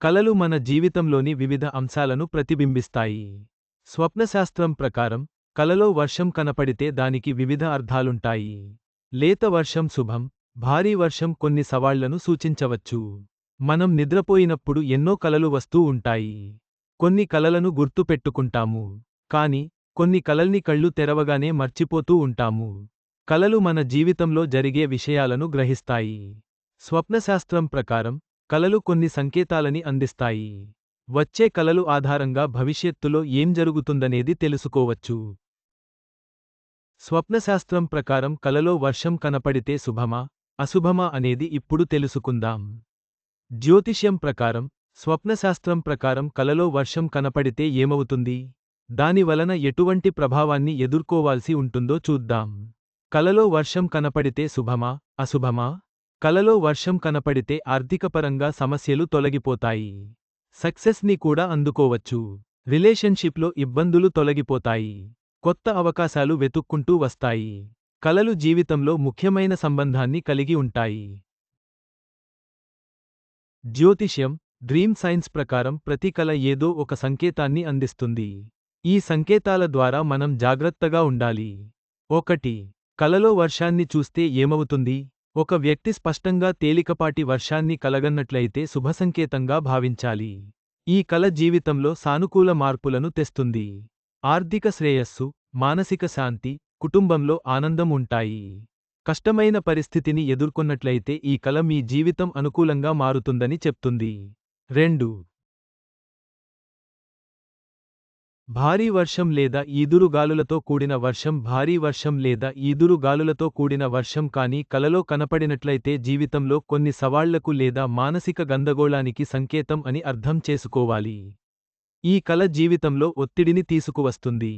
కలలు మన జీవితంలోని వివిధ అంశాలను ప్రతిబింబిస్తాయి. స్వప్నశాస్త్రం ప్రకారం, కలలో వర్షం కనపడితే దానికి వివిధ అర్థాలుంటాయి. లేత వర్షం శుభం, భారీ వర్షం కొన్ని సవాళ్లను సూచించవచ్చు. మనం నిద్రపోయినప్పుడు ఎన్నో కలలు వస్తూ ఉంటాయి. కొన్ని కలలను గుర్తుపెట్టుకుంటాము. కాని, కొన్ని కలల్ని కళ్ళు తెరవగానే మర్చిపోతూ ఉంటాము. కలలు మన జీవితంలో జరిగే విషయాలను గ్రహిస్తాయి. స్వప్నశాస్త్రం ప్రకారం, కలలు కొన్ని సంకేతాలని అందిస్తాయి. వచ్చే కలలు ఆధారంగా భవిష్యత్తులో ఏం జరుగుతుందనేది తెలుసుకోవచ్చు. స్వప్నశాస్త్రం ప్రకారం కలలో వర్షం కనపడితే శుభమా, అశుభమా అనేది ఇప్పుడు తెలుసుకుందాం. జ్యోతిష్యం ప్రకారం, స్వప్నశాస్త్రం ప్రకారం కలలో వర్షం కనపడితే ఏమవుతుంది? దాని వలన ఎటువంటి ప్రభావాన్ని ఎదుర్కోవాల్సి ఉంటుందో చూద్దాం. కలలో వర్షం కనపడితే శుభమా, అశుభమా? కలలో వర్షం కనపడితే ఆర్థికపరంగా సమస్యలు తొలగిపోతాయి. సక్సెస్ని కూడా అందుకోవచ్చు. రిలేషన్షిప్లో ఇబ్బందులు తొలగిపోతాయి. కొత్త అవకాశాలు వెతుక్కుంటూ వస్తాయి. కలలు జీవితంలో ముఖ్యమైన సంబంధాన్ని కలిగి ఉంటాయి. జ్యోతిష్యం, డ్రీమ్ సైన్స్ ప్రకారం ప్రతి కల ఏదో ఒక సంకేతాన్ని అందిస్తుంది. ఈ సంకేతాల ద్వారా మనం జాగ్రత్తగా ఉండాలి. 1. కలలో వర్షాన్ని చూస్తే ఏమవుతుంది? ఒక వ్యక్తి స్పష్టంగా తేలికపాటి వర్షాన్ని కలగన్నట్లయితే శుభసంకేతంగా భావించాలి. ఈ కల జీవితంలో సానుకూల మార్పులను తెస్తుంది. ఆర్థిక శ్రేయస్సు, మానసిక శాంతి, కుటుంబంలో ఆనందం ఉంటాయి. కష్టమైన పరిస్థితిని ఎదుర్కొన్నట్లయితే ఈ కల మీ జీవితం అనుకూలంగా మారుతుందని చెప్తుంది. 2. భారీ వర్షం లేదా ఈదురుగాలులతో కూడిన వర్షం భారీ వర్షం లేదా ఈదురుగాలులతో కూడిన వర్షం కానీ కలలో కనపడినట్లయితే జీవితంలో కొన్ని సవాళ్లకు లేదా మానసిక గందరగోళానికి సంకేతం అని అర్థం చేసుకోవాలి. ఈ కల జీవితంలో ఒత్తిడిని తీసుకువస్తుంది.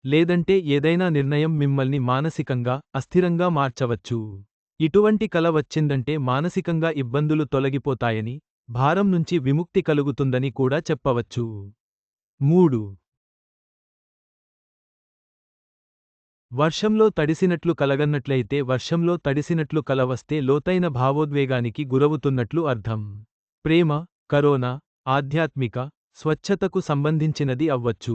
లేదంటే ఏదైనా నిర్ణయం మిమ్మల్ని మానసికంగా, అస్థిరంగా మార్చవచ్చు. ఇటువంటి కల వచ్చిందంటే మానసికంగా ఇబ్బందులు తొలగిపోతాయని, భారం నుంచి విముక్తి కలుగుతుందని కూడా చెప్పవచ్చు. 3. వర్షంలో తడిసినట్లు కలగన్నట్లయితే వర్షంలో తడిసినట్లు కల వస్తే లోతైన భావోద్వేగానికి గురవుతున్నట్లు అర్థం. ప్రేమ, కరోనా, ఆధ్యాత్మిక, స్వచ్ఛతకు సంబంధించినది అవ్వచ్చు.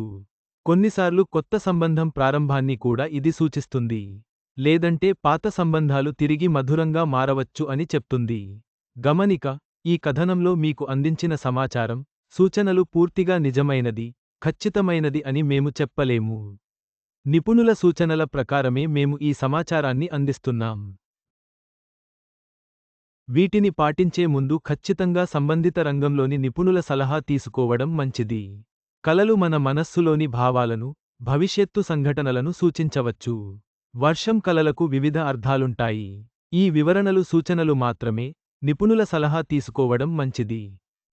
కొన్నిసార్లు కొత్త సంబంధం ప్రారంభాన్ని కూడా ఇది సూచిస్తుంది. లేదంటే పాత సంబంధాలు తిరిగి మధురంగా మారవచ్చు అని చెప్తుంది. గమనిక: ఈ కథనంలో మీకు అందించిన సమాచారం, సూచనలు పూర్తిగా నిజమైనది, ఖచ్చితమైనది అని మేము చెప్పలేము. నిపుణుల సూచనల ప్రకారమే మేము ఈ సమాచారాన్ని అందిస్తున్నాం. వీటిని పాటించే ముందు ఖచ్చితంగా సంబంధిత రంగంలోని నిపుణుల సలహా తీసుకోవడం మంచిది. కలలు మన మనస్సులోని భావాలను, భవిష్యత్తు సంఘటనలను సూచించవచ్చు. వర్షం కలలకు వివిధ అర్థాలుంటాయి. ఈ వివరణలు సూచనలు మాత్రమే, నిపుణుల సలహా తీసుకోవడం మంచిది.